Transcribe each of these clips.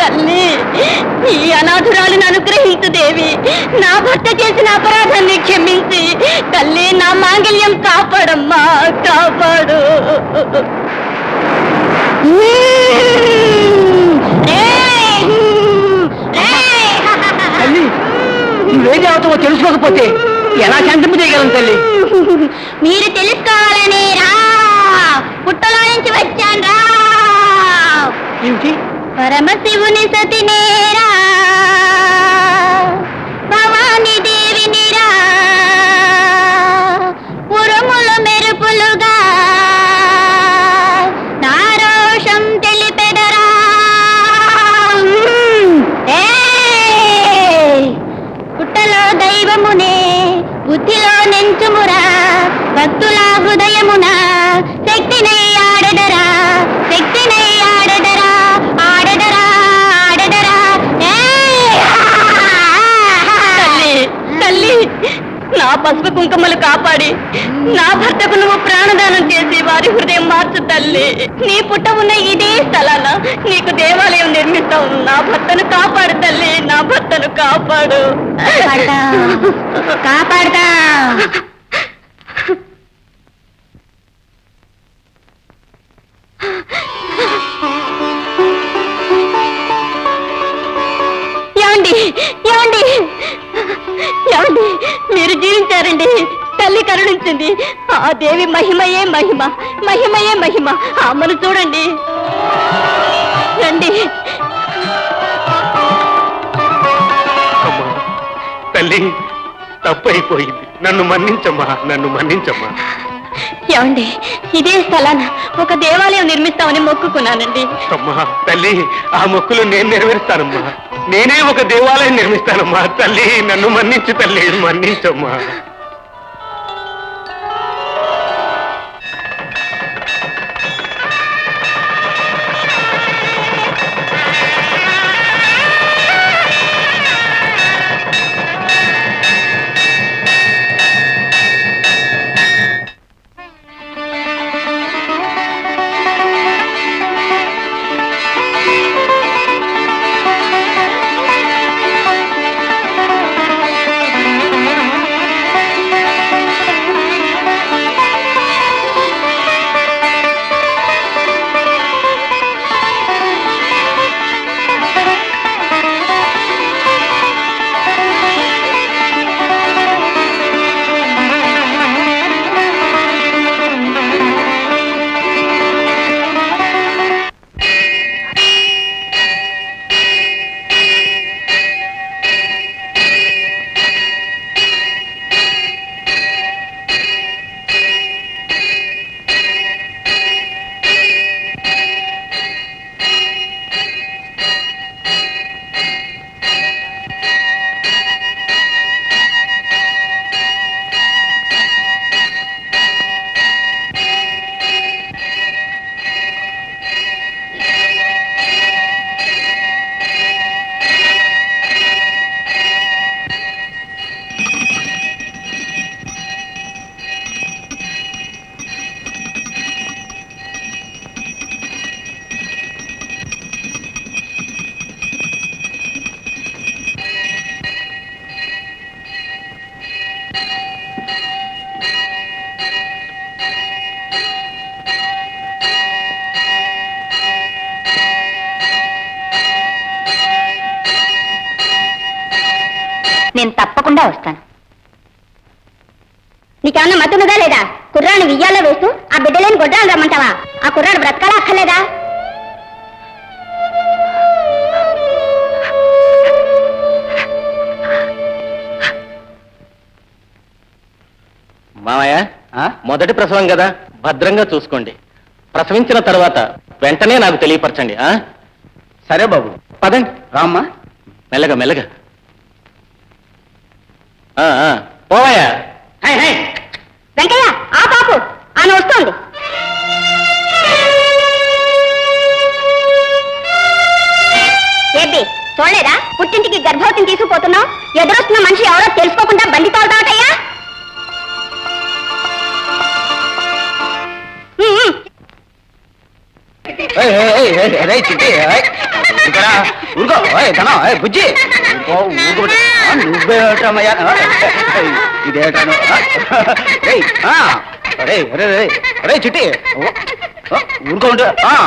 తల్లి, ఈ అనాథురాలను అనుగ్రహించు దేవి. నా భర్త చేసిన అపరాధాన్ని క్షమించి తల్లి నా మాంగళ్యం కాపాడమ్మా, కాపాడు. తల్లి, నువ్వేది అవుతావో తెలుసుకోకపోతే ఎలా శాంతింపు చేయగలం తల్లి? మీరు తెలుసుకోవాలని రా, పుట్టలో నుంచి వచ్చాను రా. ఏమిటి? పరమశివుని సతినేరా, భవాని దేవినిరా, ఉరుముల మెరుపులుగా నా రోషం తెలిపెదరా. పుట్టలో దైవమునే బుద్ధిలో నెంచుమురా, భక్తుల హృదయమున శక్తినై ఆడదరా, శక్తినై ఆడదరా, ఆడదరా, ఆడదరా. తల్లి, తల్లి, నా పసుపు కుంకుమలు కాపాడి నా భర్తకు నువ్వు ప్రాణదానం చేసి వారి హృదయం మార్చు తల్లి. నీ పుట్ట ఉన్న ఇదే స్థలాన నీకు దేవాలయం నిర్మిస్తావు. నా భర్తను కాపాడు తల్లి, నా భర్తను కాపాడు. కాపాడతా. ఏమండి, ఏమండి, ఏమండి, మీరు జీవించారండి. తల్లి కరుణించింది. ఆ దేవి మహిమయే మహిమ, మహిమయే మహిమ. అమ్మను చూడండి, రండి. తల్లి, తప్పైపోయింది. నన్ను మన్నించమ్మా, నన్ను మన్నించమ్మా. ఏమండి, ఇదే స్థలాన ఒక దేవాలయం నిర్మిస్తామని మొక్కుకున్నానండి. అమ్మా తల్లి, ఆ మొక్కులు నేను నెరవేరుస్తానమ్మా. నేనే ఒక దేవాలయం నిర్మిస్తానమ్మా. తల్లి, నన్ను మన్నించు తల్లి, మన్నించమ్మా. నేను తప్పకుండా వస్తాను. నీకేమన్నా మతున్నదా లేదా? కుర్రాన్ని వియ్యాలో వేస్తూ ఆ బిడ్డలేని గొడ్రాలు రమ్మంటావా? ఆ కుర్రాడు బ్రతకాలా అక్కర్లేదా? మామయ్య, మొదటి ప్రసవం కదా, భద్రంగా చూసుకోండి. ప్రసవించిన తర్వాత వెంటనే నాకు తెలియపరచండి. సరే బాబు, పదండి. రామ్మా. మెల్లగా మెల్లగా. పోవాయా? వెంకయ్య, ఆ పాపు ఆమె వస్తోంది. ఏంటి చూడలేదా? పుట్టింటికి గర్భవతిని తీసుకుపోతున్నావు. ఎదురొస్తున్న మనిషి ఎవరో తెలుసుకోకుండా బండి తోలుతావటయ్యా. ఊరుకోరా ఊరుకో ధనం బుజ్జి ఊరుకోబెట్టి నువ్వేటమయ్యా ఇదేటాను రే చిట్టి ఊరుకో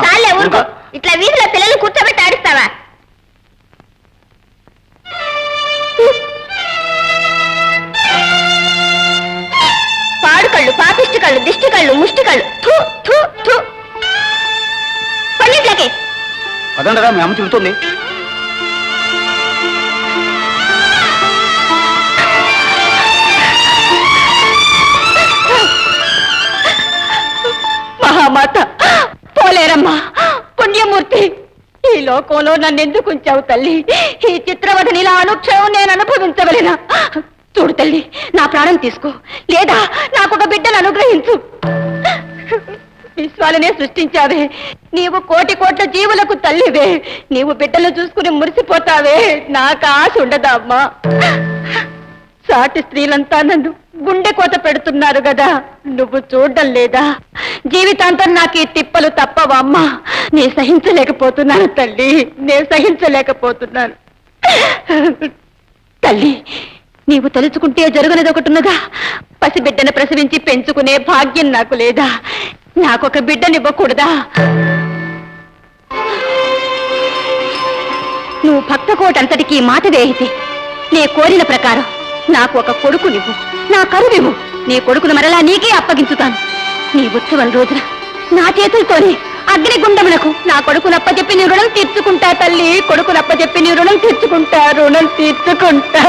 చాలే ఊరుకో. ఇట్లా వీధిలో పిల్లలు కూర్చోబెట్టి ఆడిస్తావా? పాడుకళ్ళు, పాపిష్టి కళ్ళు, దిష్టి కళ్ళు, ముష్టి కళ్ళు, కొన్నిట్లకి అదండగా మీ అమ్మ తిరుగుతుంది. మహామాత పోలేరమ్మా, పుణ్యమూర్తి, ఈ లోకంలో నన్ను ఎందుకు ఉంచావు తల్లి? ఈ చిత్రవధని ఇలా అనుక్షణం నేను అనుభవించవలేనా? చూడు తల్లి, నా ప్రాణం తీసుకో, లేదా నాకొక బిడ్డను అనుగ్రహించు. విశ్వాలనే సృష్టించావే, నీవు కోటి కోట్ల జీవులకు తల్లివే, నీవు బిడ్డలు చూసుకుని మురిసిపోతావే, నాకు ఆశ ఉండదా అమ్మా? సాటి స్త్రీలంతా నన్ను గుండె కోత పెడుతున్నారు కదా, నువ్వు చూడడం లేదా? జీవితాంతం నాకు ఈ తిప్పలు తప్పవా అమ్మా? నేను సహించలేకపోతున్నాను తల్లి, నేను సహించలేకపోతున్నాను. తల్లి, నీవు తలుచుకుంటే జరుగునది ఒకటిన్నగా, పసిబిడ్డను ప్రసవించి పెంచుకునే భాగ్యం నాకు లేదా? నాకొక బిడ్డనివ్వకూడదా? నువ్వు భక్త కోటంతటికి మాట వేయితే నే కోరిన ప్రకారం నాకు ఒక కొడుకు నివ్వు, నా కరువివ్వు, నీ కొడుకును మరలా నీకే అప్పగించుతాను. నీ ఉత్సవం రోజున నా చేతులతోనే అగ్నిగుండములకు నా కొడుకునప్పచెప్పి నీ రుణం తీర్చుకుంటా తల్లి, కొడుకునప్పచెప్పి నీ రుణం తీర్చుకుంటా, రుణం తీర్చుకుంటా.